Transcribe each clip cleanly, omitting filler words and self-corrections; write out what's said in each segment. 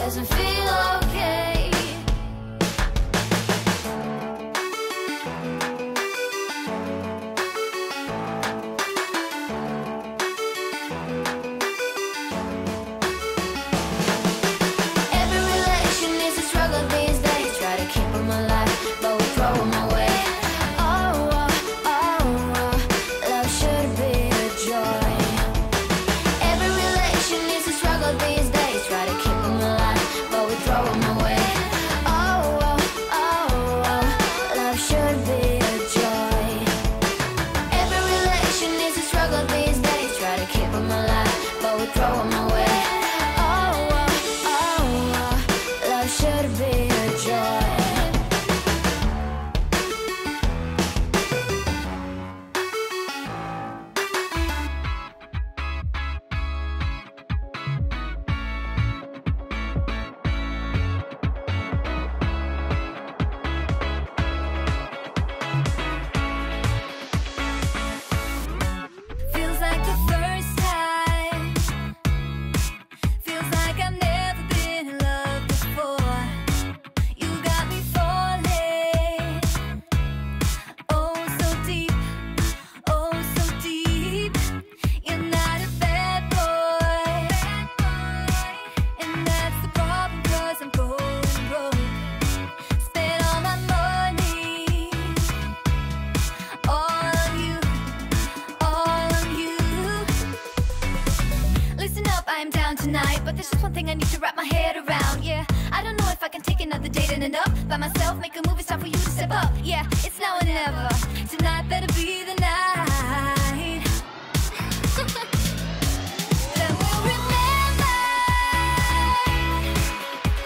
doesn't feel okay. Every relation is a struggle these days. Try to keep them alive, but we throw them away. Oh, oh, oh, oh, love should be a joy. Every relation is a struggle these days. Try to keep them alive, but we throw them away. Oh, oh, oh, oh, love should be a joy. Every relation is a struggle these days. Try to keep them alive, but we throw them away. Oh, oh, oh, oh, love should be a joy. Feels like the first time. Feels like I've never been in love before. You got me falling. Oh, so deep. Oh, so deep. You're not a bad boy. And that's the problem, 'cause I'm going broke. Spent all my money. All on you. All on you. Listen up, I am down tonight, but there's just one thing I need to wrap my head around. Yeah, I don't know if I can take another date in and up by myself. Make a move, it's time for you to step up. Yeah, it's now or never. Tonight better be the night. Then we'll remember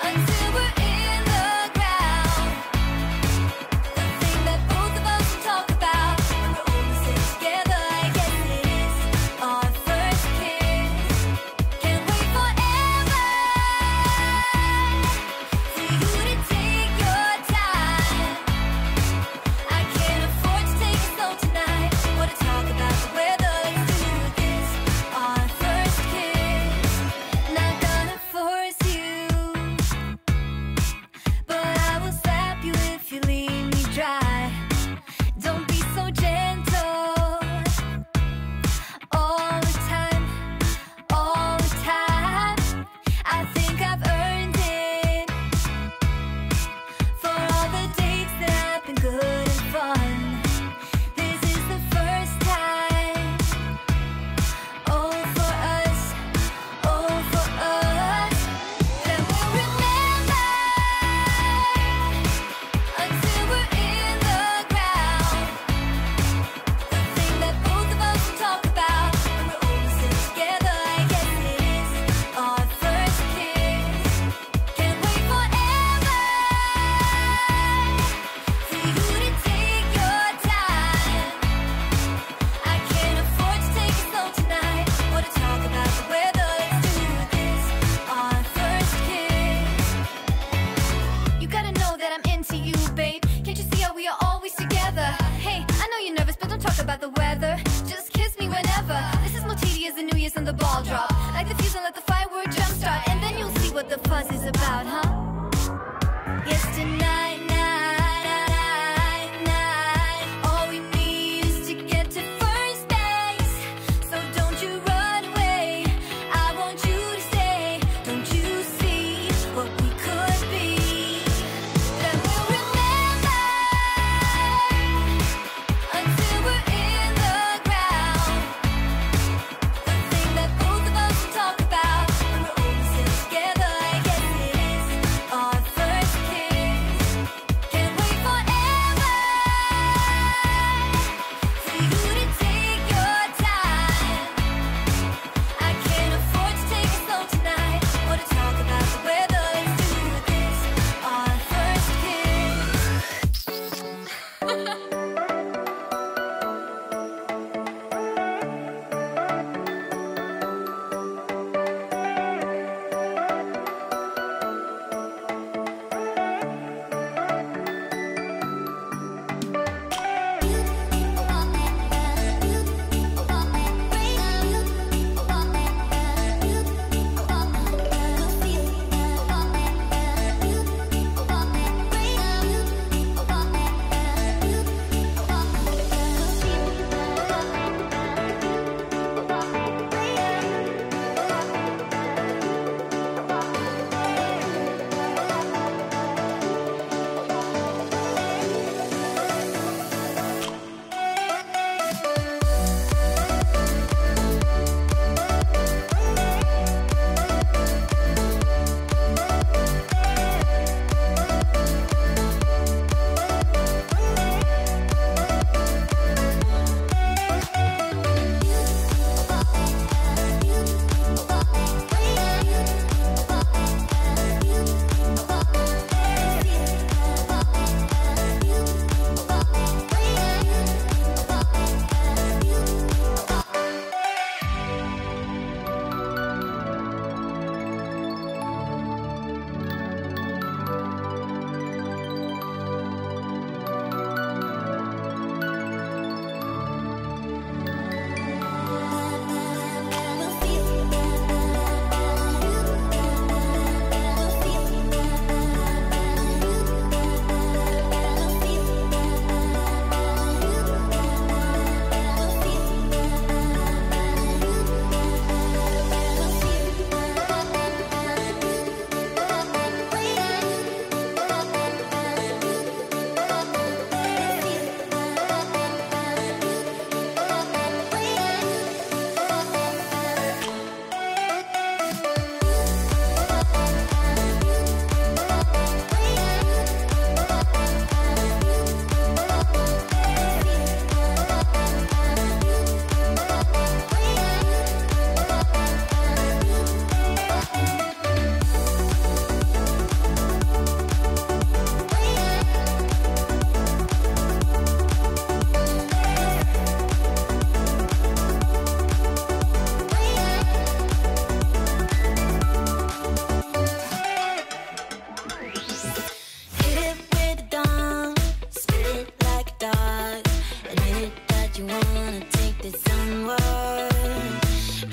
until we're in the ground. The thing that both of us talk about when we're all sitting together. I guess it is our first kiss. Can't wait forever for you to take your time. I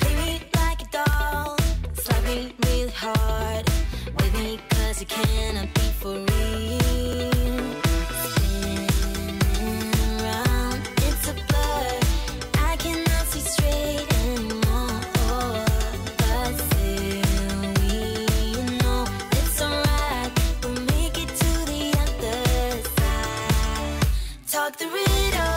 Play me like a doll, slap me really hard. With me 'cause you cannot be for real. Spinning around, it's a blur. I cannot see straight anymore. But still we know it's alright. We'll make it to the other side. Talk the riddle.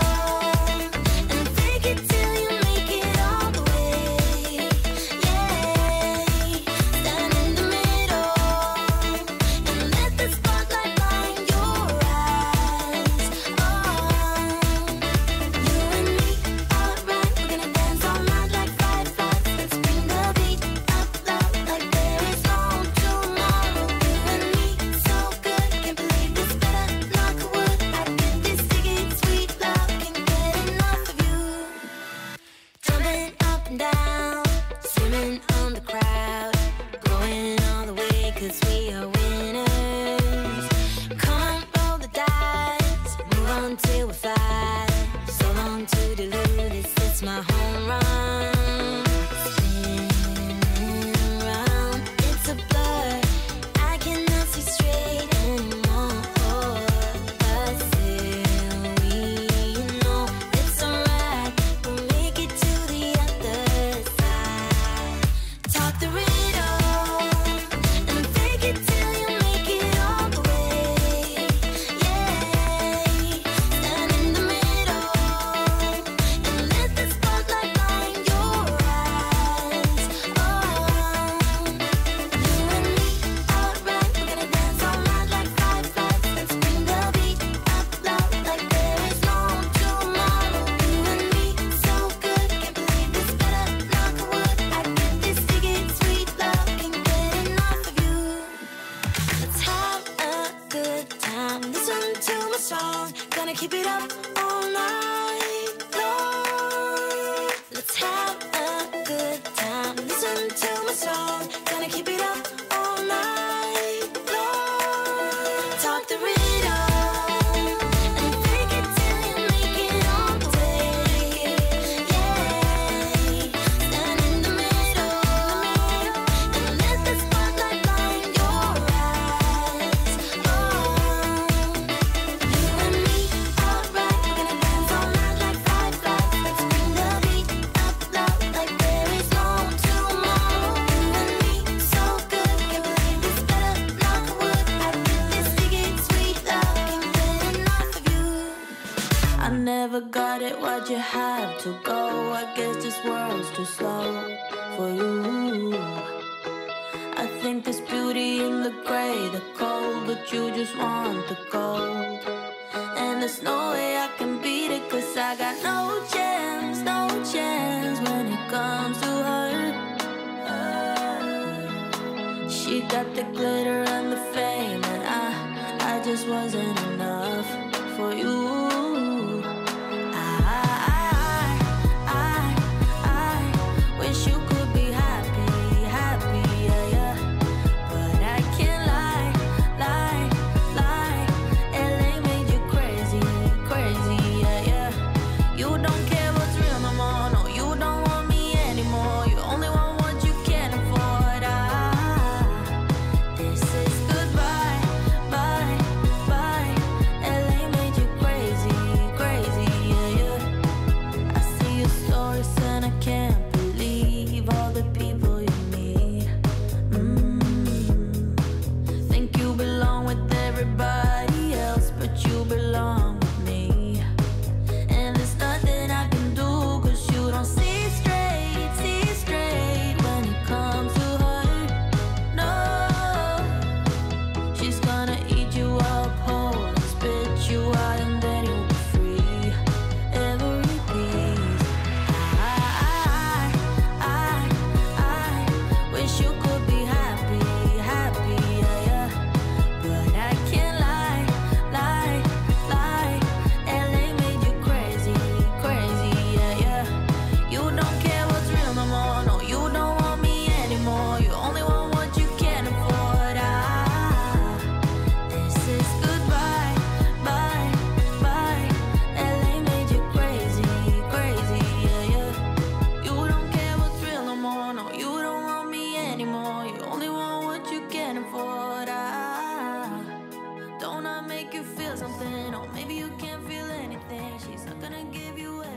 Why'd you have to go? I guess this world's too slow for you. I think there's beauty in the gray, the cold, but you just want the gold. And there's no way I can beat it, 'cause I got no chance when it comes to her. She got the glitter and the fame, and I just wasn't enough for you. Wish you could be happy, yeah, yeah. But I can't lie. LA made you crazy, yeah, yeah. You don't care what's real no more, no, you don't want me anymore. You only want what you can't afford. This is goodbye, bye. You only want what you can afford. Don't I make you feel something? Or maybe you can't feel anything. She's not gonna give you everything.